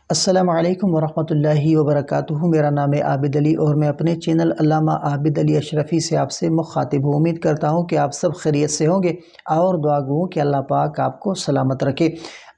السلام علیکم ورحمۃ اللہ وبرکاتہ۔ میرا نام ہے عابد علی اور میں اپنے چینل علامہ عابد علی اشرفی سے آپ سے مخاطب ہوں۔ امید کرتا ہوں کہ آپ سب خیریت سے ہوں گے اور دعا گو کہ اللہ پاک آپ کو سلامت رکھے۔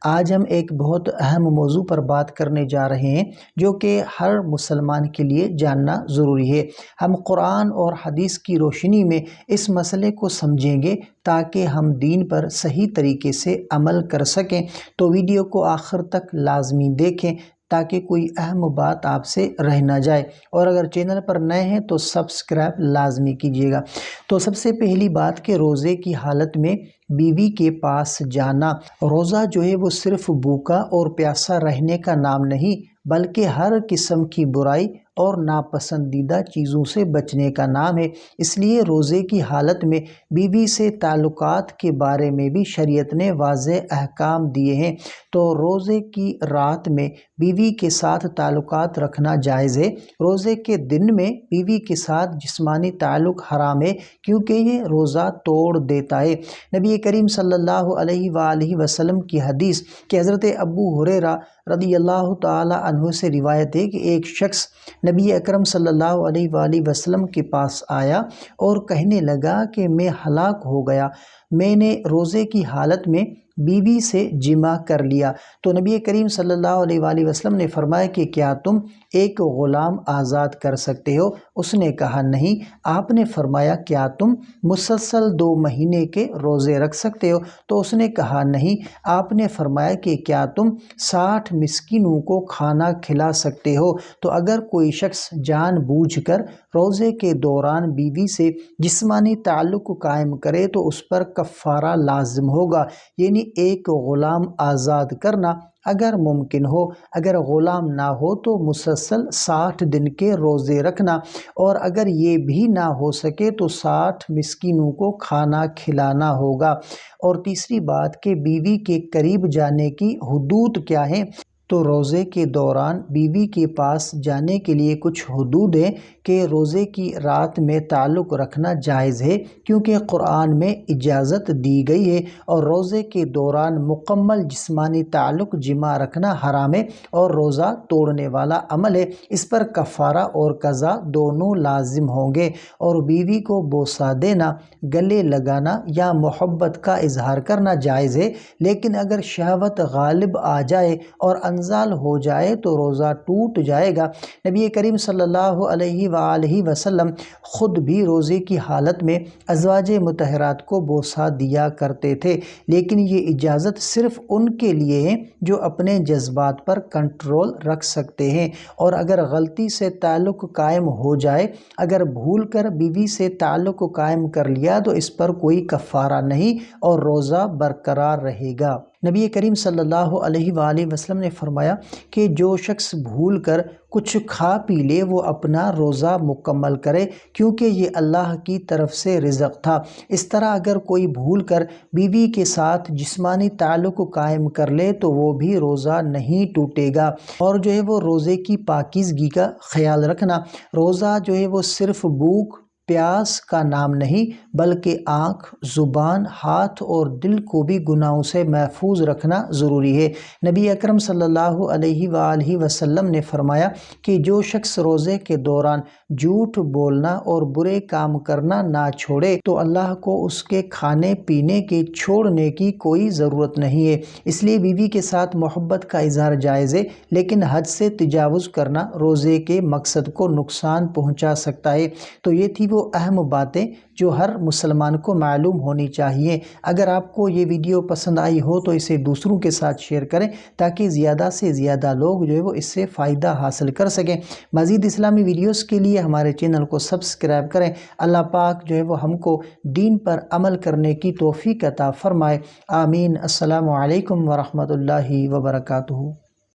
آج ہم ایک بہت اہم موضوع پر بات کرنے جا رہے ہیں جو کہ ہر مسلمان کے لیے جاننا ضروری ہے۔ ہم قرآن اور حدیث کی روشنی میں اس مسئلے کو سمجھیں گے تاکہ ہم دین پر صحیح طریقے سے عمل کر سکیں۔ تو ویڈیو کو آخر تک لازمی دیکھیں تاکہ کوئی اہم بات آپ سے رہ نہ جائے، اور اگر چینل پر نئے ہیں تو سبسکرائب لازمی کیجیے گا۔ تو سب سے پہلی بات کہ روزے کی حالت میں بیوی کے پاس جانا۔ روزہ جو ہے وہ صرف بھوکا اور پیاسا رہنے کا نام نہیں بلکہ ہر قسم کی برائی اور ناپسندیدہ چیزوں سے بچنے کا نام ہے۔ اس لیے روزے کی حالت میں بیوی سے تعلقات کے بارے میں بھی شریعت نے واضح احکام دیے ہیں۔ تو روزے کی رات میں بیوی کے ساتھ تعلقات رکھنا جائز ہے۔ روزے کے دن میں بیوی کے ساتھ جسمانی تعلق حرام ہے کیونکہ یہ روزہ توڑ دیتا ہے۔ نبی کریم صلی اللہ علیہ وآلہ وسلم کی حدیث کہ حضرت ابو ہریرہ رضی اللہ تعالی عنہ سے روایت ہے کہ ایک شخص نبی اکرم صلی اللہ علیہ وآلہ وسلم کے پاس آیا اور کہنے لگا کہ میں ہلاک ہو گیا، میں نے روزے کی حالت میں بیوی سے جمع کر لیا۔ تو نبی کریم صلی اللہ علیہ وآلہ وسلم نے فرمایا کہ کیا تم ایک غلام آزاد کر سکتے ہو؟ اس نے کہا نہیں۔ آپ نے فرمایا کیا تم مسلسل 2 مہینے کے روزے رکھ سکتے ہو؟ تو اس نے کہا نہیں۔ آپ نے فرمایا کہ کیا تم 60 مسکینوں کو کھانا کھلا سکتے ہو؟ تو اگر کوئی شخص جان بوجھ کر روزے کے دوران بیوی سے جسمانی تعلق قائم کرے تو اس پر کفارہ لازم ہوگا، یعنی ایک غلام آزاد کرنا اگر ممکن ہو۔ اگر غلام نہ ہو تو مسلسل 60 دن کے روزے رکھنا، اور اگر یہ بھی نہ ہو سکے تو 60 مسکینوں کو کھانا کھلانا ہوگا۔ اور تیسری بات کہ بیوی کے قریب جانے کی حدود کیا ہیں؟ تو روزے کے دوران بیوی کے پاس جانے کے لیے کچھ حدود ہیں کہ روزے کی رات میں تعلق رکھنا جائز ہے کیونکہ قرآن میں اجازت دی گئی ہے، اور روزے کے دوران مکمل جسمانی تعلق جمع رکھنا حرام ہے اور روزہ توڑنے والا عمل ہے۔ اس پر کفارہ اور قضا دونوں لازم ہوں گے۔ اور بیوی کو بوسہ دینا، گلے لگانا یا محبت کا اظہار کرنا جائز ہے، لیکن اگر شہوت غالب آ جائے اور انزال ہو جائے تو روزہ ٹوٹ جائے گا۔ نبی کریم صلی اللہ علیہ وآلہ وسلم خود بھی روزے کی حالت میں ازواج مطہرات کو بوسہ دیا کرتے تھے، لیکن یہ اجازت صرف ان کے لیے ہے جو اپنے جذبات پر کنٹرول رکھ سکتے ہیں۔ اور اگر غلطی سے تعلق قائم ہو جائے، اگر بھول کر بیوی سے تعلق قائم کر لیا تو اس پر کوئی کفارہ نہیں اور روزہ برقرار رہے گا۔ نبی کریم صلی اللہ علیہ وآلہ وسلم نے فرمایا کہ جو شخص بھول کر کچھ کھا پی لے وہ اپنا روزہ مکمل کرے کیونکہ یہ اللہ کی طرف سے رزق تھا۔ اس طرح اگر کوئی بھول کر بیوی کے ساتھ جسمانی تعلق قائم کر لے تو وہ بھی روزہ نہیں ٹوٹے گا۔ اور جو ہے وہ روزے کی پاکیزگی کا خیال رکھنا۔ روزہ جو ہے وہ صرف بھوک پیاس کا نام نہیں بلکہ آنکھ، زبان، ہاتھ اور دل کو بھی گناہوں سے محفوظ رکھنا ضروری ہے۔ نبی اکرم صلی اللہ علیہ وآلہ وسلم نے فرمایا کہ جو شخص روزے کے دوران جھوٹ بولنا اور برے کام کرنا نہ چھوڑے تو اللہ کو اس کے کھانے پینے کے چھوڑنے کی کوئی ضرورت نہیں ہے۔ اس لیے بیوی کے ساتھ محبت کا اظہار جائز ہے، لیکن حد سے تجاوز کرنا روزے کے مقصد کو نقصان پہنچا سکتا ہے۔ تو یہ تھی وہ اہم باتیں جو ہر مسلمان کو معلوم ہونی چاہیے۔ اگر آپ کو یہ ویڈیو پسند آئی ہو تو اسے دوسروں کے ساتھ شیئر کریں تاکہ زیادہ سے زیادہ لوگ جو ہے وہ اس سے فائدہ حاصل کر سکیں۔ مزید اسلامی ویڈیوز کے لیے ہمارے چینل کو سبسکرائب کریں۔ اللہ پاک جو ہے وہ ہم کو دین پر عمل کرنے کی توفیق عطا فرمائے۔ آمین۔ السلام علیکم ورحمۃ اللہ وبرکاتہ۔